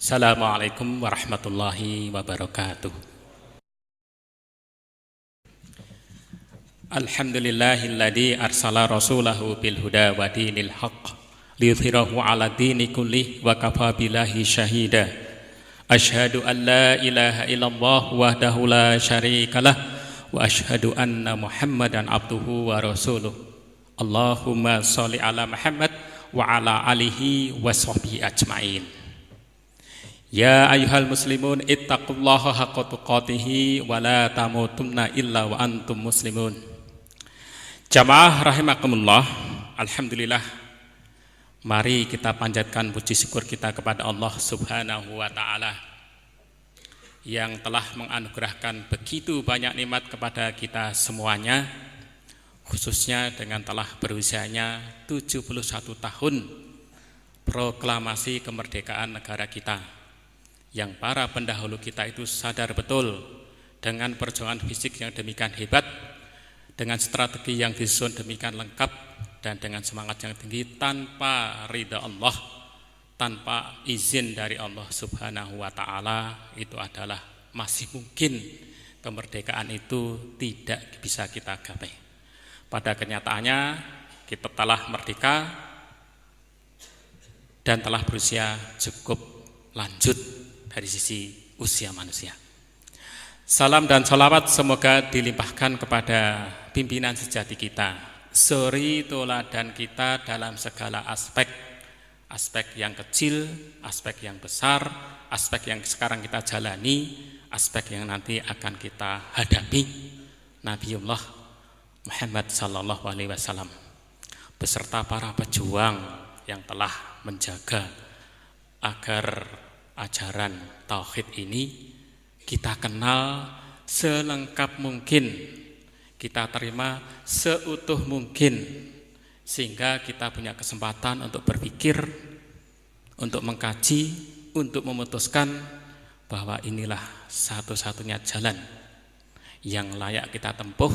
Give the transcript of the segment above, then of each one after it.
Assalamualaikum warahmatullahi wabarakatuh. Alhamdulillahilladzi arsala rasulahu bil huda wa dinil haqq liyudhhirahu 'ala dini kullih wa kafa billahi syahida. Asyhadu an la ilaha illallah wahdahu la syarikalah wa asyhadu anna Muhammadan abduhu wa rasuluh. Allahumma sholli ala Muhammad wa ala alihi wa sahbihi ajmain. Ya ayyuhal muslimun ittaqullaha haqqa tuqatih wa la tamutunna illa wa antum muslimun. Jamaah rahimakumullah, alhamdulillah, mari kita panjatkan puji syukur kita kepada Allah Subhanahu wa taala yang telah menganugerahkan begitu banyak nikmat kepada kita semuanya, khususnya dengan telah berusianya 71 tahun proklamasi kemerdekaan negara kita, yang para pendahulu kita itu sadar betul dengan perjuangan fisik yang demikian hebat, dengan strategi yang disusun demikian lengkap, dan dengan semangat yang tinggi, tanpa ridha Allah, tanpa izin dari Allah Subhanahu wa taala, itu adalah masih mungkin kemerdekaan itu tidak bisa kita gapai. Pada kenyataannya kita telah merdeka dan telah berusia cukup lanjut dari sisi usia manusia. Salam dan salawat semoga dilimpahkan kepada pimpinan sejati kita, suri toladan kita dalam segala aspek, aspek yang kecil, aspek yang besar, aspek yang sekarang kita jalani, aspek yang nanti akan kita hadapi, Nabiullah Muhammad sallallahu alaihi wasallam beserta para pejuang yang telah menjaga agar ajaran tauhid ini kita kenal selengkap mungkin, kita terima seutuh mungkin, sehingga kita punya kesempatan untuk berpikir, untuk mengkaji, untuk memutuskan bahwa inilah satu-satunya jalan yang layak kita tempuh,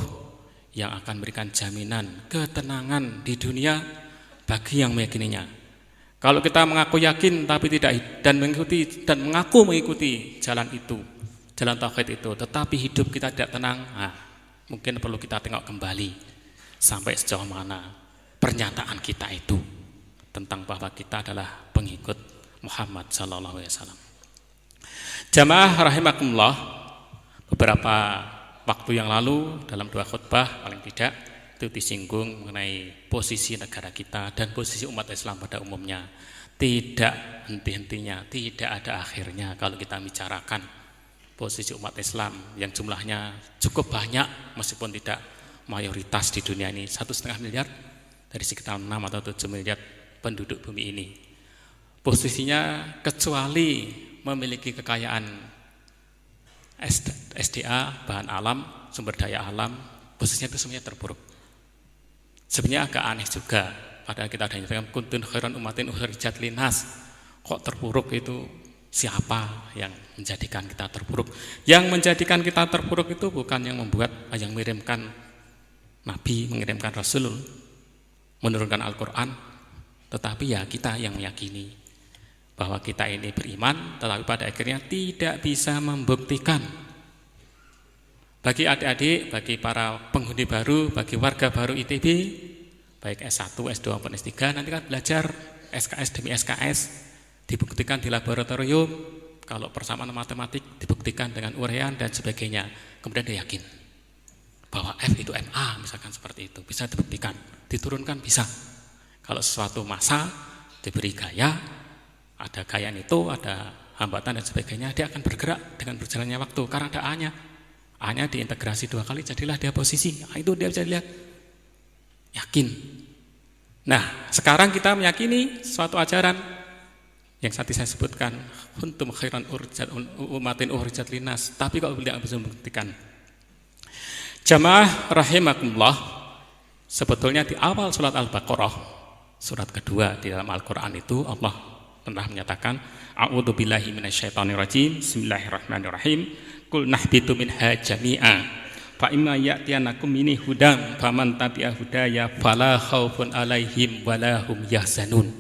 yang akan memberikan jaminan ketenangan di dunia bagi yang meyakininya. Kalau kita mengaku yakin tapi tidak dan mengaku mengikuti jalan itu, jalan tauhid itu, tetapi hidup kita tidak tenang, mungkin perlu kita tengok kembali sampai sejauh mana pernyataan kita itu tentang bahwa kita adalah pengikut Muhammad sallallahu alaihi wasallam. Jamaah rahimakumullah, beberapa waktu yang lalu dalam dua khutbah paling tidak itu disinggung mengenai posisi negara kita dan posisi umat Islam pada umumnya. Tidak henti-hentinya, tidak ada akhirnya kalau kita bicarakan posisi umat Islam yang jumlahnya cukup banyak meskipun tidak mayoritas di dunia ini, 1,5 miliar dari sekitar 6 atau 7 miliar penduduk bumi ini. Posisinya kecuali memiliki kekayaan SDA, bahan alam, sumber daya alam, posisinya itu semuanya terpuruk. Sebenarnya agak aneh juga, padahal kita ada yang kuntun khairan umatin ukhrijat linnas, kok terpuruk itu siapa yang menjadikan kita terpuruk? Yang menjadikan kita terpuruk itu bukan yang membuat, yang mengirimkan Nabi, mengirimkan Rasul, menurunkan Al-Quran, tetapi ya kita yang meyakini bahwa kita ini beriman, tetapi pada akhirnya tidak bisa membuktikan. Bagi adik-adik, bagi para penghuni baru, bagi warga baru ITB, baik S1, S2 maupun S3, nanti kan belajar SKS demi SKS, dibuktikan di laboratorium, kalau persamaan matematik dibuktikan dengan uraian dan sebagainya. Kemudian dia yakin bahwa F itu MA, misalkan seperti itu, bisa dibuktikan, diturunkan bisa. Kalau sesuatu massa diberi gaya, ada gayaan itu, ada hambatan dan sebagainya, dia akan bergerak dengan berjalannya waktu karena ada A-nya. A-nya diintegrasi 2 kali, jadilah dia posisi. Itu dia bisa lihat, yakin. Nah, sekarang kita meyakini suatu ajaran yang tadi saya sebutkan, kuntum khairan umatin ukhrijat linnas, tapi kalau tidak bisa membuktikan. Jamaah rahimakumullah, sebetulnya di awal surat Al-Baqarah, surat kedua di dalam Al-Quran itu, Allah pernah menyatakan, a'udzubillahi minasyaitonirrajim, bismillahirrahmanirrahim, qul nahbitu minha jami'a fa imma ya'tiyanakum minni hudam faman tabi'a hudaya fala khaufun 'alaihim wala hum yahzanun.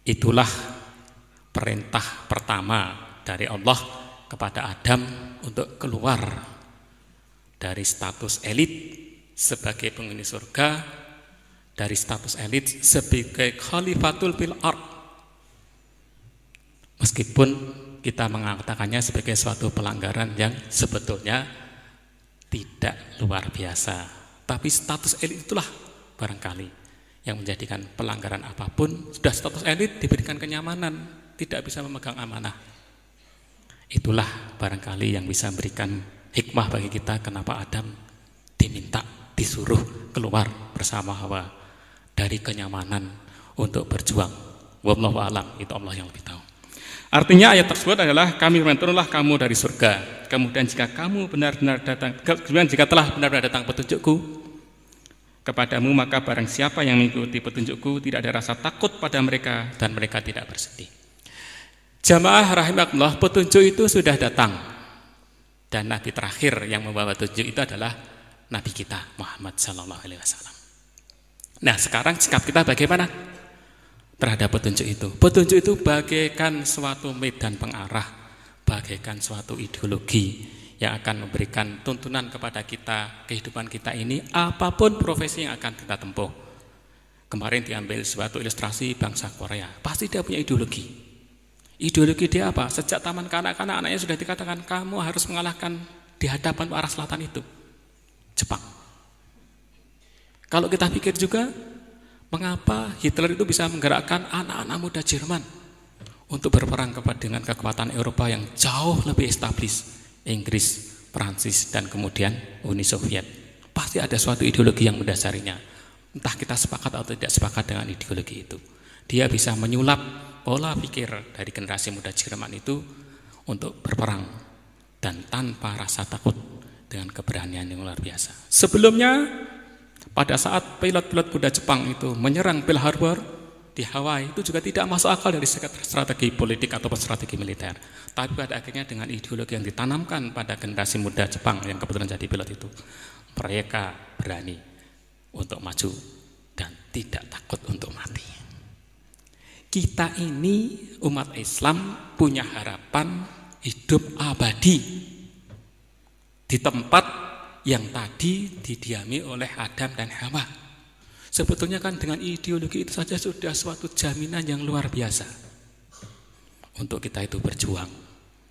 Itulah perintah pertama dari Allah kepada Adam untuk keluar dari status elit sebagai penghuni surga, dari status elit sebagai khalifatul fil ard. Meskipun kita mengatakannya sebagai suatu pelanggaran yang sebetulnya tidak luar biasa, tapi status elit itulah barangkali yang menjadikan pelanggaran apapun. Sudah status elit diberikan kenyamanan, tidak bisa memegang amanah. Itulah barangkali yang bisa memberikan hikmah bagi kita kenapa Adam disuruh keluar bersama Hawa dari kenyamanan untuk berjuang. Wallahu a'lam, itu Allah yang lebih tahu. Artinya ayat tersebut adalah kami menurunlah kamu dari surga. Kemudian jika kamu benar-benar datang, kemudian jika telah benar-benar datang petunjukku kepadamu, maka barang siapa yang mengikuti petunjukku tidak ada rasa takut pada mereka dan mereka tidak bersedih. Jamaah rahimakumullah, petunjuk itu sudah datang, dan nabi terakhir yang membawa petunjuk itu adalah nabi kita Muhammad sallallahu alaihi wasallam. Nah, sekarang sikap kita bagaimana terhadap petunjuk itu? Petunjuk itu bagaikan suatu medan pengarah, bagaikan suatu ideologi yang akan memberikan tuntunan kepada kita, kehidupan kita ini, apapun profesi yang akan kita tempuh. Kemarin diambil suatu ilustrasi bangsa Korea, pasti dia punya ideologi. Ideologi dia apa? Sejak taman kanak-kanak anaknya sudah dikatakan kamu harus mengalahkan di hadapan arah selatan itu, Jepang. Kalau kita pikir juga, mengapa Hitler itu bisa menggerakkan anak-anak muda Jerman untuk berperang dengan kekuatan Eropa yang jauh lebih establis, Inggris, Prancis, dan kemudian Uni Soviet. Pasti ada suatu ideologi yang mendasarinya. Entah kita sepakat atau tidak sepakat dengan ideologi itu. Dia bisa menyulap pola pikir dari generasi muda Jerman itu untuk berperang dan tanpa rasa takut, dengan keberanian yang luar biasa. Sebelumnya, pada saat pilot-pilot muda Jepang itu menyerang Pearl Harbor di Hawaii, itu juga tidak masuk akal dari strategi politik atau strategi militer. Tapi pada akhirnya dengan ideologi yang ditanamkan pada generasi muda Jepang yang kebetulan jadi pilot itu, mereka berani untuk maju dan tidak takut untuk mati. Kita ini umat Islam punya harapan hidup abadi di tempat yang tadi didiami oleh Adam dan Hawa. Sebetulnya kan dengan ideologi itu saja sudah suatu jaminan yang luar biasa untuk kita itu berjuang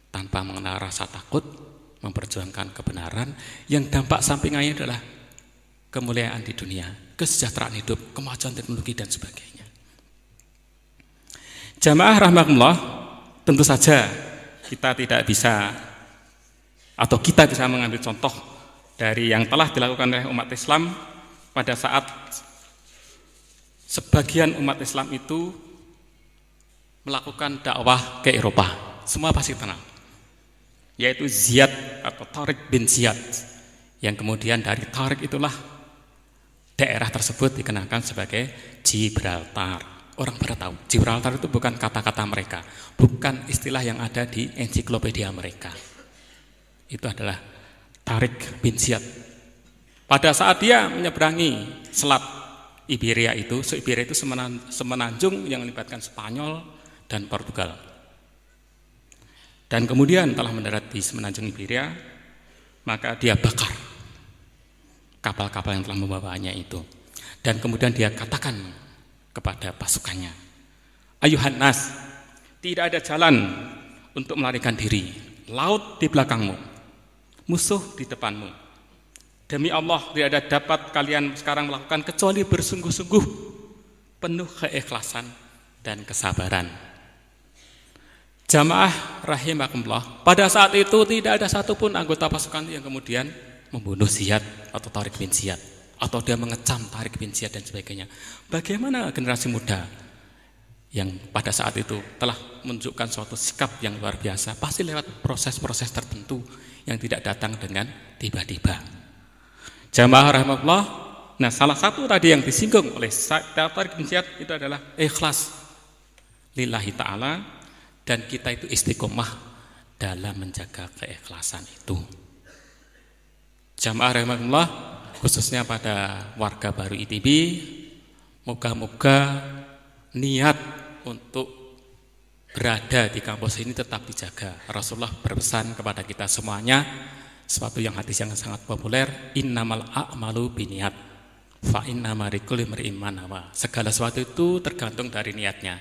tanpa mengenal rasa takut, memperjuangkan kebenaran yang dampak sampingannya adalah kemuliaan di dunia, kesejahteraan hidup, kemajuan teknologi dan sebagainya. Jamaah rahmatullah, tentu saja kita tidak bisa atau kita bisa mengambil contoh dari yang telah dilakukan oleh umat Islam pada saat sebagian umat Islam itu melakukan dakwah ke Eropa. Semua pasti kenal, yaitu Ziyad atau Tariq bin Ziyad, yang kemudian dari Tariq itulah daerah tersebut dikenalkan sebagai Gibraltar. Orang pada tahu, Gibraltar itu bukan kata-kata mereka, bukan istilah yang ada di ensiklopedia mereka. Itu adalah Tariq bin Ziyad. Pada saat dia menyeberangi selat Iberia itu, Iberia itu semenanjung yang melibatkan Spanyol dan Portugal. Dan kemudian telah mendarat di semenanjung Iberia, maka dia bakar kapal-kapal yang telah membawanya itu. Dan kemudian dia katakan kepada pasukannya, ayuhan nas, tidak ada jalan untuk melarikan diri. Laut di belakangmu, musuh di depanmu. Demi Allah, tidak ada dapat kalian sekarang melakukan kecuali bersungguh-sungguh, penuh keikhlasan dan kesabaran. Jamaah rahimakumullah, pada saat itu tidak ada satupun anggota pasukan yang kemudian membunuh Ziyad atau Tariq bin Ziyad, atau dia mengecam Tariq bin Ziyad dan sebagainya. Bagaimana generasi muda yang pada saat itu telah menunjukkan suatu sikap yang luar biasa, pasti lewat proses-proses tertentu yang tidak datang dengan tiba-tiba. Jamaah rahmatullah, nah salah satu tadi yang disinggung oleh Tariq bin Ziyad itu adalah ikhlas lillahi ta'ala, dan kita itu istiqomah dalam menjaga keikhlasan itu. Jamaah rahmatullah, khususnya pada warga baru ITB, moga-moga niat untuk berada di kampus ini tetap dijaga. Rasulullah berpesan kepada kita semuanya, suatu yang hadis yang sangat populer, innamal a'malu binniat fa innama likulli imri'in ma nawa. Segala sesuatu itu tergantung dari niatnya.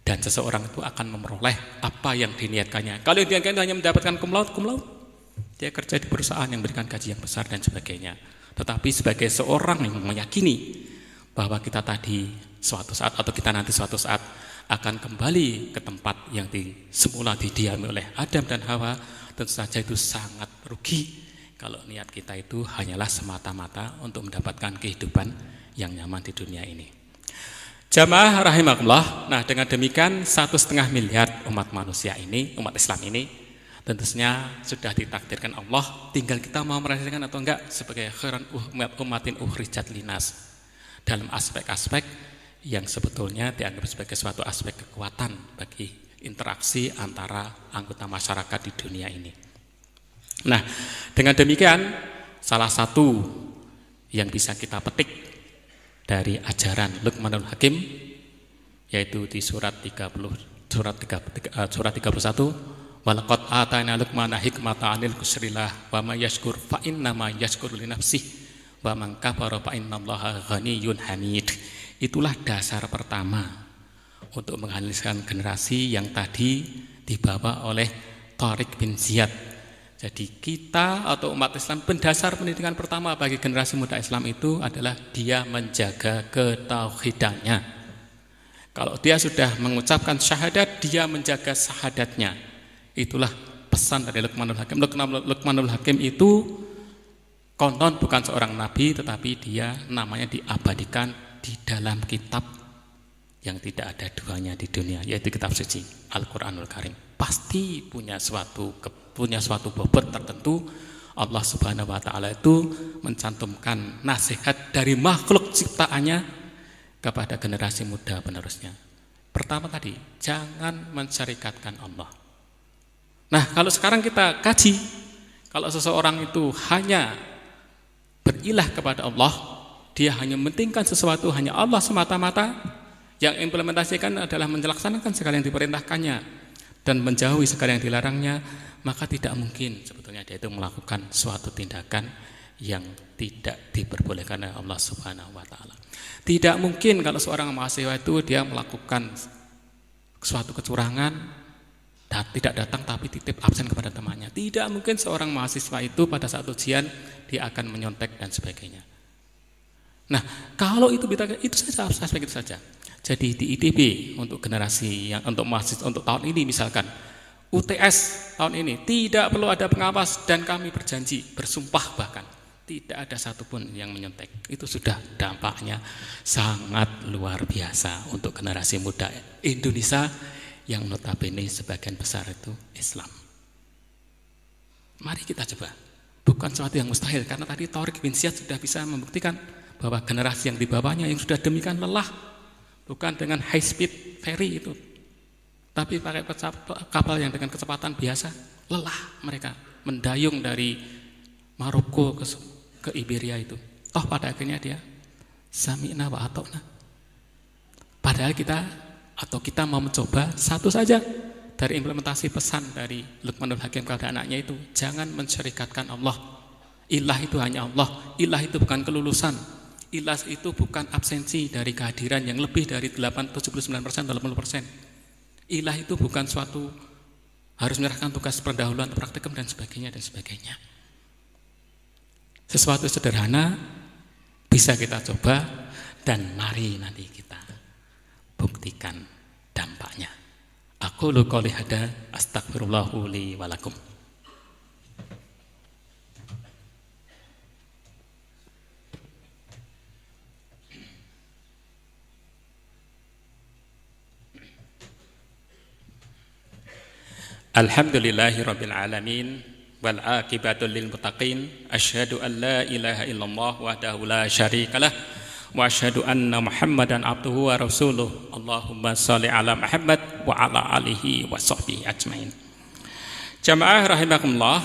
Dan seseorang itu akan memperoleh apa yang diniatkannya. Kalau yang diniatkan itu hanya mendapatkan cum laude, dia kerja di perusahaan yang memberikan gaji yang besar dan sebagainya. Tetapi sebagai seorang yang meyakini bahwa kita tadi suatu saat atau kita nanti suatu saat akan kembali ke tempat yang semula didiami oleh Adam dan Hawa, tentu saja itu sangat rugi kalau niat kita itu hanyalah semata-mata untuk mendapatkan kehidupan yang nyaman di dunia ini. Jamaah rahimakumullah. Nah, dengan demikian 1,5 miliar umat manusia ini, umat Islam ini, tentunya sudah ditakdirkan Allah, tinggal kita mau merasakan atau enggak sebagai khairan umatin ukhrijat linas dalam aspek-aspek yang sebetulnya dianggap sebagai suatu aspek kekuatan bagi interaksi antara anggota masyarakat di dunia ini. Nah, dengan demikian salah satu yang bisa kita petik dari ajaran Luqmanul Hakim yaitu di surat 31, walaqad atana Luqmana hikmata 'anil kusrillah wa may yashkur fa innama yashkuru li nafsihi wa man kafara fa innallaha ghaniyyun hamid. Itulah dasar pertama untuk menghasilkan generasi yang tadi dibawa oleh Tariq bin Ziyad. Jadi kita atau umat Islam, pendasar pendidikan pertama bagi generasi muda Islam itu adalah dia menjaga ketauhidannya. Kalau dia sudah mengucapkan syahadat, dia menjaga syahadatnya. Itulah pesan dari Luqmanul Hakim. Luqmanul Hakim itu konon bukan seorang nabi, tetapi dia namanya diabadikan di dalam kitab yang tidak ada duanya di dunia, yaitu kitab suci Al-Quranul Karim. Pasti punya suatu bobot tertentu. Allah Subhanahu wa Ta'ala itu mencantumkan nasihat dari makhluk ciptaannya kepada generasi muda penerusnya. Pertama tadi, jangan mensyarikatkan Allah. Nah, kalau sekarang kita kaji, kalau seseorang itu hanya berilah kepada Allah, dia hanya mementingkan sesuatu hanya Allah semata-mata, yang implementasikan adalah melaksanakan segala yang diperintahkannya dan menjauhi segala yang dilarangnya, maka tidak mungkin sebetulnya dia itu melakukan suatu tindakan yang tidak diperbolehkan oleh Allah Subhanahu wa Ta'ala. Tidak mungkin kalau seorang mahasiswa itu dia melakukan suatu kecurangan dan tidak datang tapi titip absen kepada temannya. Tidak mungkin seorang mahasiswa itu pada saat ujian dia akan menyontek dan sebagainya. Nah, kalau itu saja aspek itu saja. Jadi di ITB untuk generasi yang untuk mahasiswa untuk tahun ini misalkan UTS tahun ini tidak perlu ada pengawas dan kami berjanji bersumpah bahkan tidak ada satupun yang menyontek. Itu sudah dampaknya sangat luar biasa untuk generasi muda Indonesia yang notabene sebagian besar itu Islam. Mari kita coba. Bukan sesuatu yang mustahil karena tadi Tariq bin Ziyad sudah bisa membuktikan bahwa generasi yang di bawahnya yang sudah demikian lelah, bukan dengan high speed ferry itu, tapi pakai kapal yang dengan kecepatan biasa, lelah mereka mendayung dari Maroko ke Iberia itu. Toh pada akhirnya dia sami'na wa ata'na. Padahal kita mau mencoba satu saja dari implementasi pesan dari Luqmanul Hakim kepada anaknya itu, jangan mensyarikatkan Allah. Ilah itu hanya Allah, ilah itu bukan kelulusan, ilah itu bukan absensi dari kehadiran yang lebih dari 79%, 80%. Ilah itu bukan suatu harus menyerahkan tugas pendahuluan, praktikum dan sebagainya dan sebagainya. Sesuatu sederhana bisa kita coba dan mari nanti kita buktikan dampaknya. Aku qouli hada astaghfirullahu li wa lakum. Alhamdulillahirabbil alamin wal aqibatu lil muttaqin asyhadu an la ilaha illallah wahdahu la syarikalah wa asyhadu anna Muhammadan abduhu wa rasuluh. Allahumma shalli ala Muhammad wa ala alihi wa sahbihi ajmain. Jamaah rahimakumullah,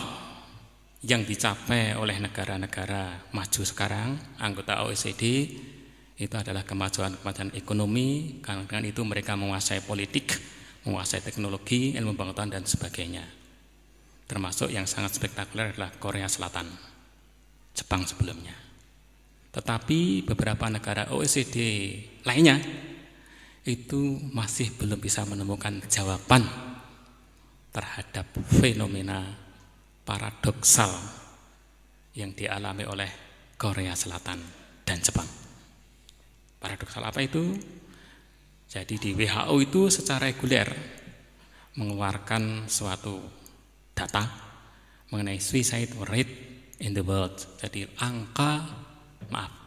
yang dicapai oleh negara-negara maju sekarang anggota OECD itu adalah kemajuan ekonomi. Karena dengan itu mereka menguasai politik, menguasai teknologi, ilmu pengetahuan dan sebagainya. Termasuk yang sangat spektakuler adalah Korea Selatan, Jepang sebelumnya. Tetapi beberapa negara OECD lainnya itu masih belum bisa menemukan jawaban terhadap fenomena paradoksal yang dialami oleh Korea Selatan dan Jepang. Paradoksal apa itu? Jadi di WHO itu secara reguler mengeluarkan suatu data mengenai suicide rate in the world. Jadi angka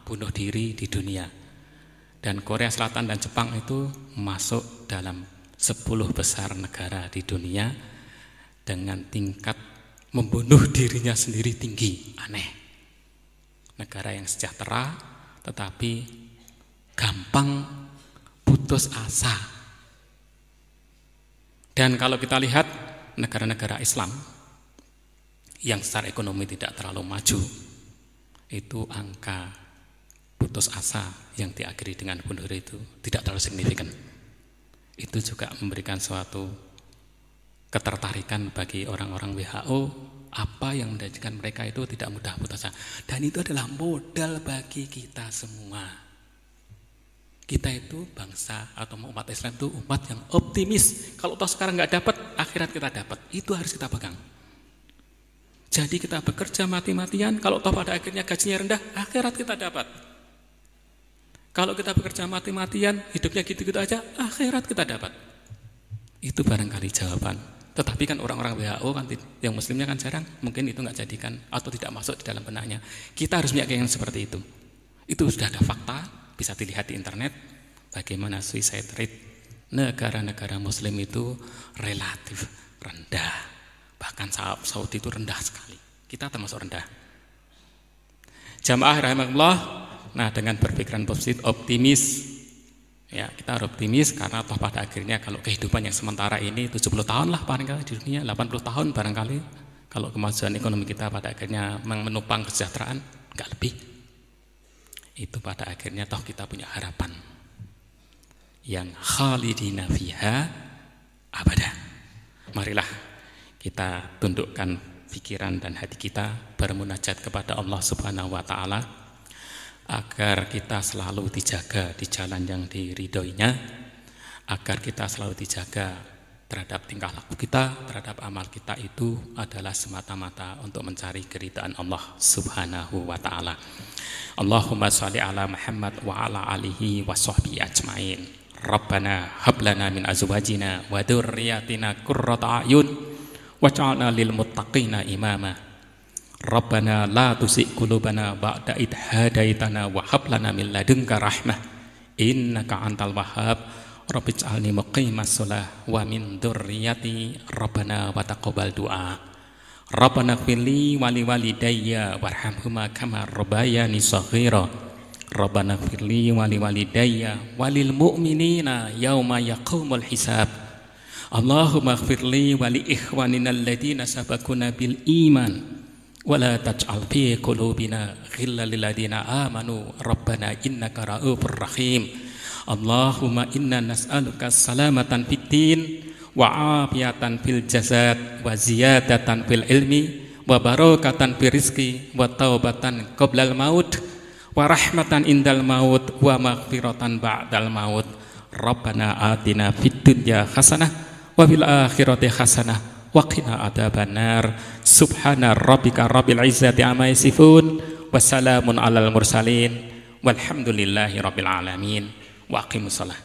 bunuh diri di dunia. Dan Korea Selatan dan Jepang itu masuk dalam 10 besar negara di dunia dengan tingkat membunuh dirinya sendiri tinggi. Aneh. Negara yang sejahtera tetapi gampang putus asa. Dan kalau kita lihat negara-negara Islam yang secara ekonomi tidak terlalu maju, itu angka putus asa yang diakhiri dengan bunuh diri itu tidak terlalu signifikan. Itu juga memberikan suatu ketertarikan bagi orang-orang WHO, apa yang menjadikan mereka itu tidak mudah putus asa. Dan itu adalah modal bagi kita semua. Kita itu bangsa atau umat Islam itu umat yang optimis. Kalau toh sekarang nggak dapat, akhirat kita dapat. Itu harus kita pegang. Jadi kita bekerja mati-matian, kalau toh pada akhirnya gajinya rendah, akhirat kita dapat. Kalau kita bekerja mati-matian, hidupnya gitu-gitu aja, akhirat kita dapat. Itu barangkali jawaban. Tetapi kan orang-orang WHO kan yang muslimnya kan jarang, mungkin itu nggak jadikan atau tidak masuk di dalam benaknya. Kita harus meyakinkan seperti itu. Itu sudah ada fakta, bisa dilihat di internet bagaimana suicide rate negara-negara muslim itu relatif rendah. Bahkan Saudi itu rendah sekali. Kita termasuk rendah. Jamaah rahimahullah, nah dengan berpikiran positif, optimis, ya kita harus optimis karena toh pada akhirnya kalau kehidupan yang sementara ini 70 tahun lah barangkali di dunia, 80 tahun barangkali kalau kemajuan ekonomi kita pada akhirnya menopang kesejahteraan, enggak lebih. Itu pada akhirnya toh kita punya harapan yang khalidina fiha abada. Marilah kita tundukkan pikiran dan hati kita bermunajat kepada Allah Subhanahu wa taala agar kita selalu dijaga di jalan yang diridhoinya, agar kita selalu dijaga terhadap tingkah laku kita, terhadap amal kita itu adalah semata-mata untuk mencari keridhaan Allah Subhanahu wa taala. Allahumma shalli ala Muhammad wa ala alihi wa sahbihi ajmain. Rabbana hab lana min azwajina wa dzurriyyatina qurrata a'yun waj'alna lil muttaqina imama. Rabbana la tuzigh qulubana ba'da idh hadaitana wa hab lana min ladunka rahmah innaka antal wahhab. Rabbi ij'alni muqimas shalah wa min dzurriyyati Rabbana wa taqabbal du'a. Rabbana ighfirli wa li walidayya warhamhuma kama rabbayani shaghira. Rabbana ighfirli wa li walidayya walil mu'minina yauma yaqumul hisab. Allahumma ighfirli wa li ikhwanina alladziina sabaquna bil iman wa la taj'al fi qulubina ghillan lil ladziina amanu rabbana innaka ra'ufur rahim. Allahumma inna nas'aluka salamatan fid din wa afiyatan fil jasad wa ziyadatan fil ilmi wa barakatan fil rizqi wa taubatan qoblal maut wa rahmatan indal maut wa maghfiratan ba'dal maut. Rabbana atina fid dunya hasanah wa fil akhirati hasanah wa qina adzabannar. Subhana rabbika rabbil izzati amma yasifun wa salamun alal mursalin walhamdulillahi rabbil alamin. Wa aqimus shalah.